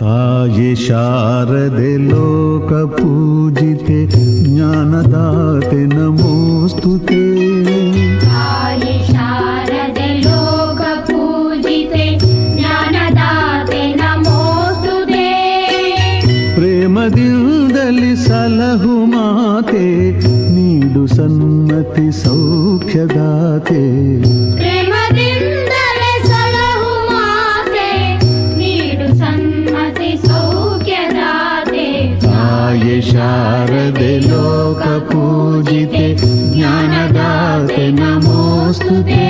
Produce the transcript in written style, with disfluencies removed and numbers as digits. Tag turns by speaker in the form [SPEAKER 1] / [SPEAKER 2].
[SPEAKER 1] ತಾಯಿ ಶಾರದೆ ಲೋಕ ಪೂಜಿತೆ ಜ್ಞಾನದಾತೆ ನಮೋಸ್ತುತೆ.
[SPEAKER 2] ತಾಯಿ ಶಾರದೆ ಲೋಕ ಪೂಜಿತೆ ಜ್ಞಾನದಾತೆ ನಮೋಸ್ತುತೆ.
[SPEAKER 1] ಪ್ರೇಮದಿಂದಲಿ ಸಲಹು ಮಾತೆ ನೀಡು ಸನ್ಮತಿ ಸೌಖ್ಯದಾತೆ.
[SPEAKER 2] ಪ್ರೇಮದಿಂದಲೇ ಸಲಹು ಮಾತೆ ನೀಡು ಸನ್ಮತಿ ಸೌಖ್ಯದಾತೆ.
[SPEAKER 1] ತಾಯಿ ಶಾರದೆ ಲೋಕ ಪೂಜಿತೆ ಜ್ಞಾನದಾತೆ ನಮೋಸ್ತುತೆ.